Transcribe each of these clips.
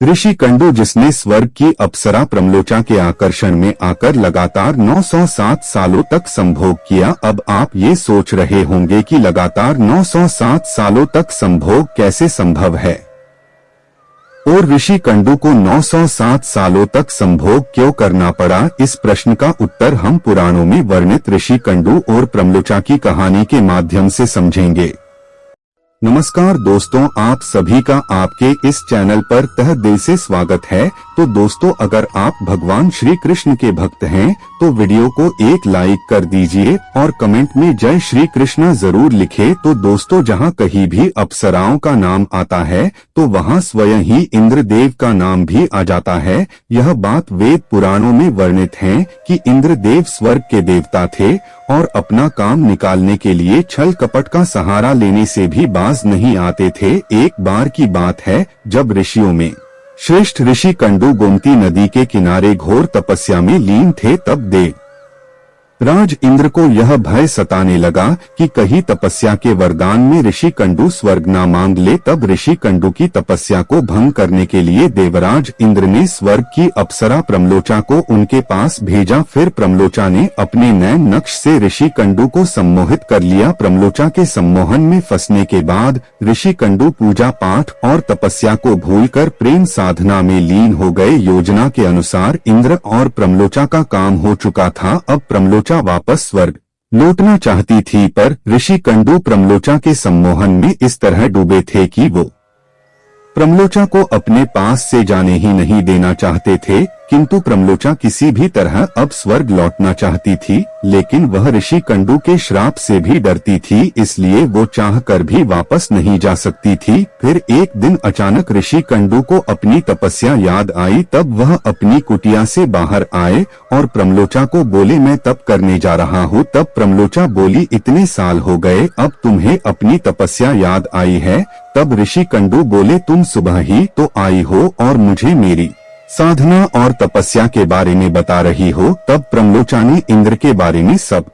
ऋषि कंडू, जिसने स्वर्ग की अप्सरा प्रमलोचा के आकर्षण में आकर लगातार 907 सालों तक संभोग किया। अब आप ये सोच रहे होंगे कि लगातार 907 सालों तक संभोग कैसे संभव है और ऋषि कंडू को 907 सालों तक संभोग क्यों करना पड़ा। इस प्रश्न का उत्तर हम पुराणों में वर्णित ऋषि कंडू और प्रमलोचा की कहानी के माध्यम से समझेंगे। नमस्कार दोस्तों, आप सभी का आपके इस चैनल पर तहे दिल से स्वागत है। तो दोस्तों, अगर आप भगवान श्री कृष्ण के भक्त हैं तो वीडियो को एक लाइक कर दीजिए और कमेंट में जय श्री कृष्ण जरूर लिखे। तो दोस्तों, जहां कहीं भी अप्सराओं का नाम आता है तो वहां स्वयं ही इंद्रदेव का नाम भी आ जाता है। यह बात वेद पुराणों में वर्णित है कि इंद्रदेव स्वर्ग के देवता थे और अपना काम निकालने के लिए छल कपट का सहारा लेने से भी बाज नहीं आते थे। एक बार की बात है जब ऋषियों में श्रेष्ठ ऋषि कंडू गोमती नदी के किनारे घोर तपस्या में लीन थे। तब राज इंद्र को यह भय सताने लगा कि कहीं तपस्या के वरदान में ऋषि कंडू स्वर्ग ना मांग ले। तब ऋषि कंडू की तपस्या को भंग करने के लिए देवराज इंद्र ने स्वर्ग की अप्सरा प्रमलोचा को उनके पास भेजा। फिर प्रमलोचा ने अपने नैन नक्श से ऋषि कंडू को सम्मोहित कर लिया। प्रमलोचा के सम्मोहन में फंसने के बाद ऋषि कंडू पूजा पाठ और तपस्या को भूलकर प्रेम साधना में लीन हो गए। योजना के अनुसार इंद्र और प्रमलोचा का काम हो चुका था। अब प्रमलोचा वापस स्वर्ग लौटना चाहती थी, पर ऋषि कंडू प्रमलोचा के सम्मोहन में इस तरह डूबे थे कि वो प्रमलोचा को अपने पास से जाने ही नहीं देना चाहते थे। किंतु प्रमलोचा किसी भी तरह अब स्वर्ग लौटना चाहती थी, लेकिन वह ऋषि कंडू के श्राप से भी डरती थी, इसलिए वो चाहकर भी वापस नहीं जा सकती थी। फिर एक दिन अचानक ऋषि कंडू को अपनी तपस्या याद आई। तब वह अपनी कुटिया से बाहर आए और प्रमलोचा को बोले, मैं तप करने जा रहा हूँ। तब प्रमलोचा बोली, इतने साल हो गए, अब तुम्हें अपनी तपस्या याद आई है। तब ऋषि कंडू बोले, तुम सुबह ही तो आई हो और मुझे मेरी साधना और तपस्या के बारे में बता रही हो। तब प्रमलोचा ने इंद्र के बारे में सब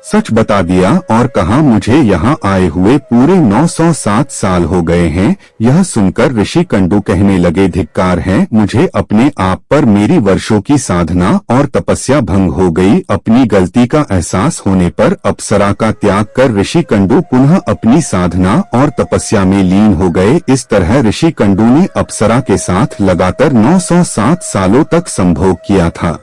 सच बता दिया और कहा, मुझे यहाँ आए हुए पूरे 907 साल हो गए हैं। यह सुनकर ऋषि कंडू कहने लगे, धिक्कार है, मुझे अपने आप पर मेरी वर्षों की साधना और तपस्या भंग हो गई। अपनी गलती का एहसास होने पर अप्सरा का त्याग कर ऋषि कंडू पुनः अपनी साधना और तपस्या में लीन हो गए। इस तरह ऋषि कंडू ने अप्सरा के साथ लगातार 907 सालों तक संभोग किया था।